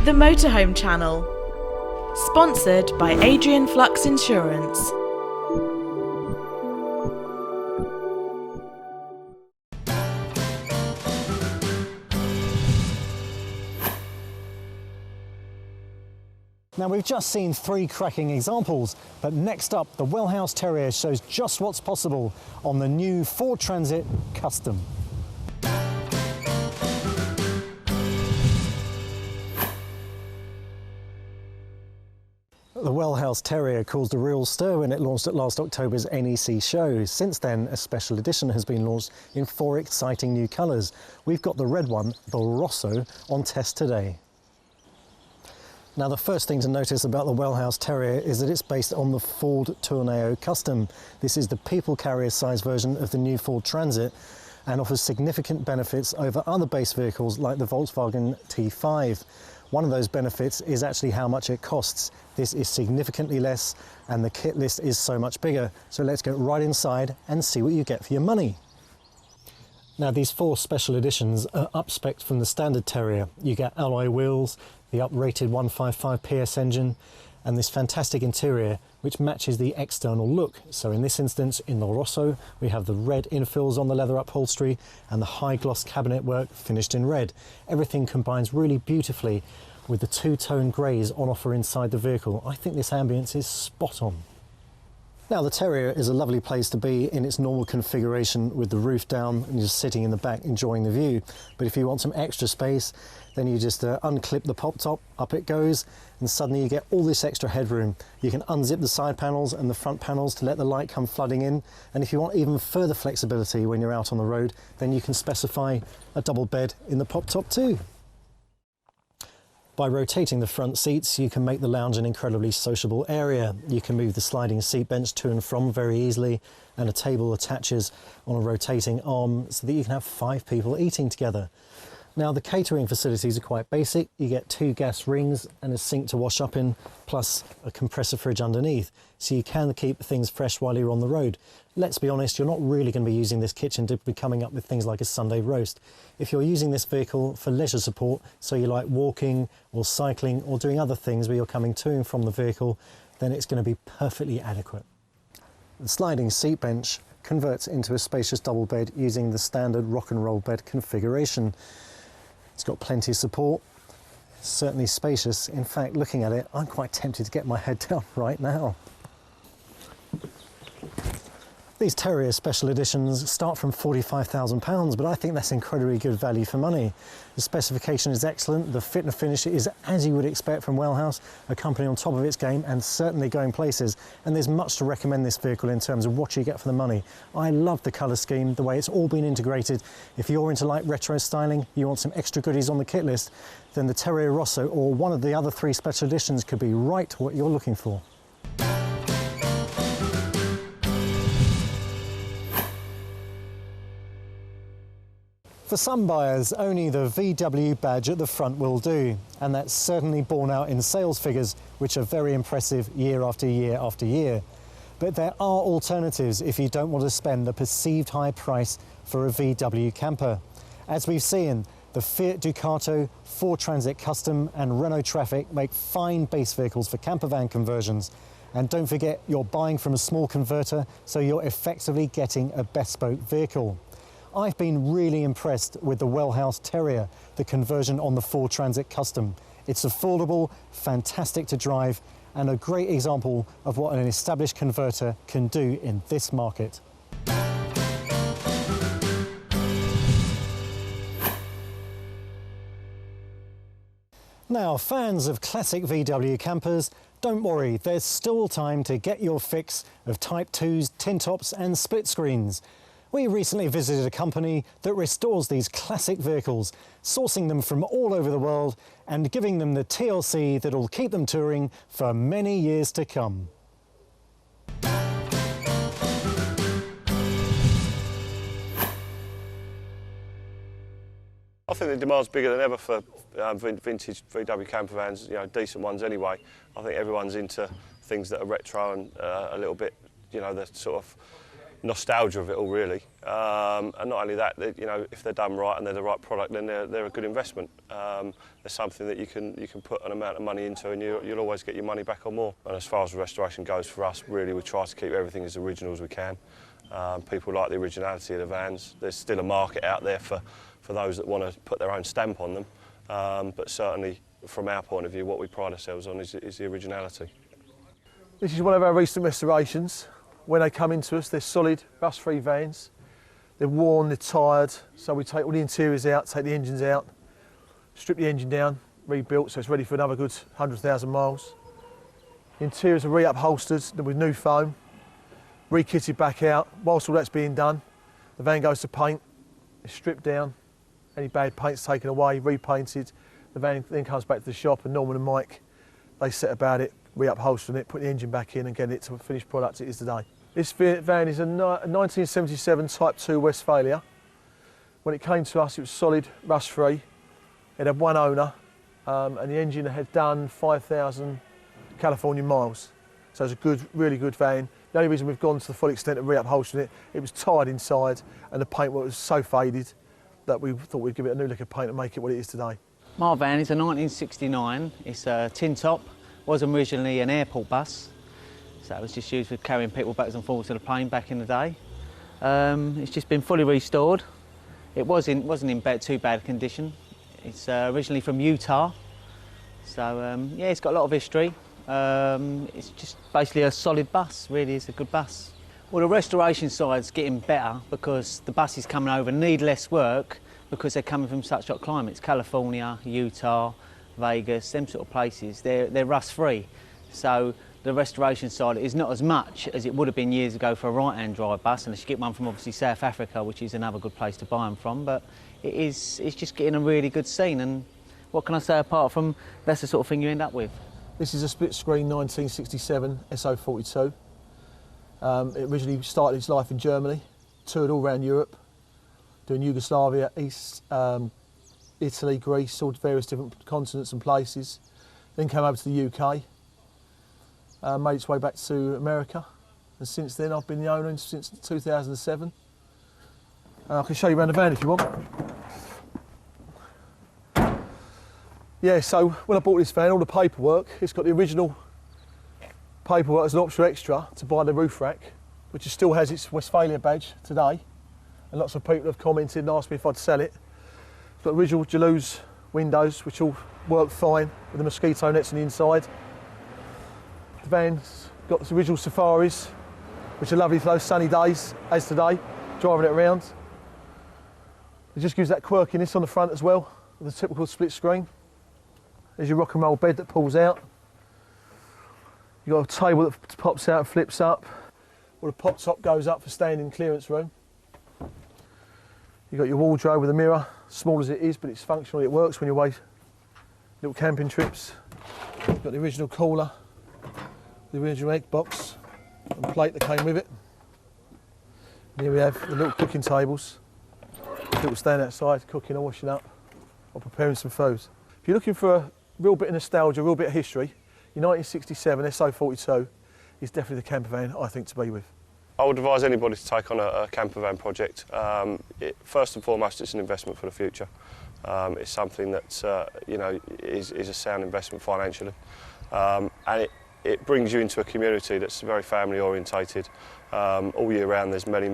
The Motorhome channel, sponsored by Adrian Flux Insurance. Now, we've just seen three cracking examples, but next up, the Wellhouse Terrier shows just what's possible on the new Ford Transit Custom. The Wellhouse Terrier caused a real stir when it launched at last October's NEC show. Since then, a special edition has been launched in 4 exciting new colours. We've got the red one, the Rosso, on test today. Now, the first thing to notice about the Wellhouse Terrier is that it's based on the Ford Tourneo Custom. This is the people carrier size version of the new Ford Transit and offers significant benefits over other base vehicles like the Volkswagen T5. One of those benefits is actually how much it costs. This is significantly less and the kit list is so much bigger. So let's get right inside and see what you get for your money. Now, these 4 special editions are up-spec'd from the standard Terrier. You get alloy wheels, the up-rated 155 PS engine, and this fantastic interior which matches the external look. So in this instance, in the Rosso, we have the red infills on the leather upholstery and the high gloss cabinet work finished in red. Everything combines really beautifully with the 2-tone greys on offer inside the vehicle. I think this ambience is spot on. Now, the Terrier is a lovely place to be in its normal configuration with the roof down and you're just sitting in the back enjoying the view. But if you want some extra space, then you just unclip the pop top, up it goes, and suddenly you get all this extra headroom. You can unzip the side panels and the front panels to let the light come flooding in. And if you want even further flexibility when you're out on the road, then you can specify a double bed in the pop top too. By rotating the front seats, you can make the lounge an incredibly sociable area. You can move the sliding seat bench to and from very easily, and a table attaches on a rotating arm so that you can have 5 people eating together. Now, the catering facilities are quite basic. You get 2 gas rings and a sink to wash up in, plus a compressor fridge underneath, so you can keep things fresh while you're on the road. Let's be honest, you're not really going to be using this kitchen to be coming up with things like a Sunday roast. If you're using this vehicle for leisure support, so you like walking or cycling or doing other things where you're coming to and from the vehicle, then it's going to be perfectly adequate. The sliding seat bench converts into a spacious double bed using the standard rock and roll bed configuration. It's got plenty of support, certainly spacious. In fact, looking at it, I'm quite tempted to get my head down right now. These Terrier special editions start from £45,000, but I think that's incredibly good value for money. The specification is excellent, the fit and finish is as you would expect from Wellhouse, a company on top of its game and certainly going places. And there's much to recommend this vehicle in terms of what you get for the money. I love the colour scheme, the way it's all been integrated. If you're into like retro styling, you want some extra goodies on the kit list, then the Terrier Rosso or one of the other 3 special editions could be right what you're looking for. For some buyers, only the VW badge at the front will do, and that's certainly borne out in sales figures, which are very impressive year after year after year. But there are alternatives if you don't want to spend the perceived high price for a VW camper. As we've seen, the Fiat Ducato, Ford Transit Custom and Renault Traffic make fine base vehicles for camper van conversions. And don't forget, you're buying from a small converter, so you're effectively getting a bespoke vehicle. I've been really impressed with the Wellhouse Terrier, the conversion on the Ford Transit Custom. It's affordable, fantastic to drive, and a great example of what an established converter can do in this market. Now, fans of classic VW campers, don't worry, there's still time to get your fix of Type 2s, tin tops and split screens. We recently visited a company that restores these classic vehicles, sourcing them from all over the world and giving them the TLC that'll keep them touring for many years to come. I think the demand's bigger than ever for vintage VW camper vans, you know, decent ones anyway. I think everyone's into things that are retro and a little bit, you know, the sort of nostalgia of it all, really. And not only that, you know, if they're done right and they're the right product, then they're a good investment. They're something that you can put an amount of money into, and you'll always get your money back or more. And as far as the restoration goes for us, really we try to keep everything as original as we can. People like the originality of the vans. There's still a market out there for those that want to put their own stamp on them, but certainly from our point of view, what we pride ourselves on is the originality. This is one of our recent restorations. When they come into us, they're solid, rust-free vans. They're worn, they're tired, so we take all the interiors out, take the engines out, strip the engine down, rebuilt, so it's ready for another good 100,000 miles. The interiors are re-upholstered with new foam, re-kitted back out. Whilst all that's being done, the van goes to paint, it's stripped down, any bad paint's taken away, repainted. The van then comes back to the shop, and Norman and Mike, they set about it, re-upholstering it, putting the engine back in and getting it to a finished product it is today. This van is a 1977 Type 2 Westphalia. When it came to us, it was solid, rust-free. It had one owner, and the engine had done 5,000 California miles. So it's a good, really good van. The only reason we've gone to the full extent of re-upholstering it, it was tired inside, and the paint was so faded that we thought we'd give it a new lick of paint and make it what it is today. My van is a 1969. It's a tin top. Was originally an airport bus, so it was just used for carrying people backwards and forwards to the plane back in the day. It's just been fully restored. It wasn't in too bad condition. It's originally from Utah, so yeah, it's got a lot of history. It's just basically a solid bus, really. It's a good bus. Well, the restoration side's getting better because the buses coming over need less work because they're coming from such hot climates. California, Utah, Vegas, them sort of places, they're rust-free. So the restoration side is not as much as it would have been years ago for a right-hand drive bus, unless you get one from obviously South Africa, which is another good place to buy them from. But it's just getting a really good scene, and what can I say apart from that's the sort of thing you end up with. This is a split-screen 1967 SO42. It originally started its life in Germany, toured all around Europe, doing Yugoslavia, East, Italy, Greece, all various different continents and places. Then came over to the UK, made its way back to America, and since then I've been the owner since 2007. I can show you around the van if you want. Yeah, so when I bought this van, all the paperwork, it's got the original paperwork as an optional extra to buy the roof rack, which still has its Westphalia badge today, and lots of people have commented and asked me if I'd sell it. It's got original Toulouse windows, which all work fine with the mosquito nets on the inside. The van's got its original Safaris, which are lovely for those sunny days, as today, driving it around. It just gives that quirkiness on the front as well, with the typical split screen. There's your rock and roll bed that pulls out. You've got a table that pops out and flips up. Well, the pop top goes up for standing clearance room. You've got your wardrobe with a mirror, small as it is, but it's functional, it works when you're away little camping trips. You've got the original cooler, the original egg box and plate that came with it. And here we have the little cooking tables. People stand outside cooking or washing up or preparing some food. If you're looking for a real bit of nostalgia, a real bit of history, your 1967 SO42 is definitely the camper van I think to be with. I would advise anybody to take on a camper van project. First and foremost, it's an investment for the future. It's something that you know is a sound investment financially, and it brings you into a community that's very family orientated. All year round, there's many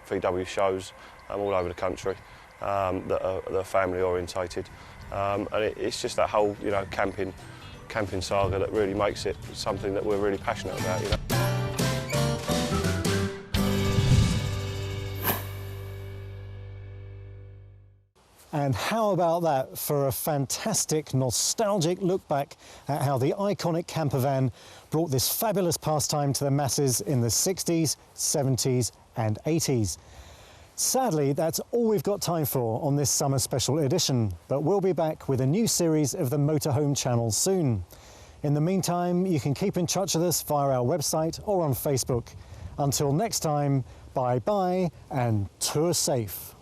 VW shows all over the country that are family orientated, and it's just that whole camping saga that really makes it something that we're really passionate about. And how about that for a fantastic, nostalgic look back at how the iconic camper van brought this fabulous pastime to the masses in the 60s, 70s and 80s. Sadly, that's all we've got time for on this summer special edition, but we'll be back with a new series of the Motorhome channel soon. In the meantime, you can keep in touch with us via our website or on Facebook. Until next time, bye-bye and tour safe.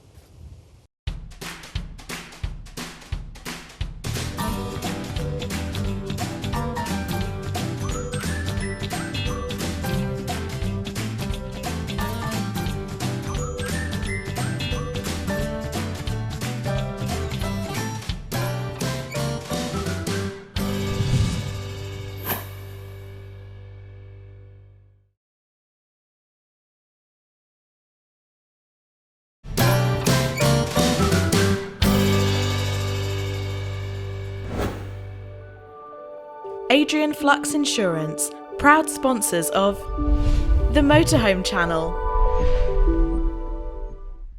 Adrian Flux Insurance, proud sponsors of the Motorhome channel.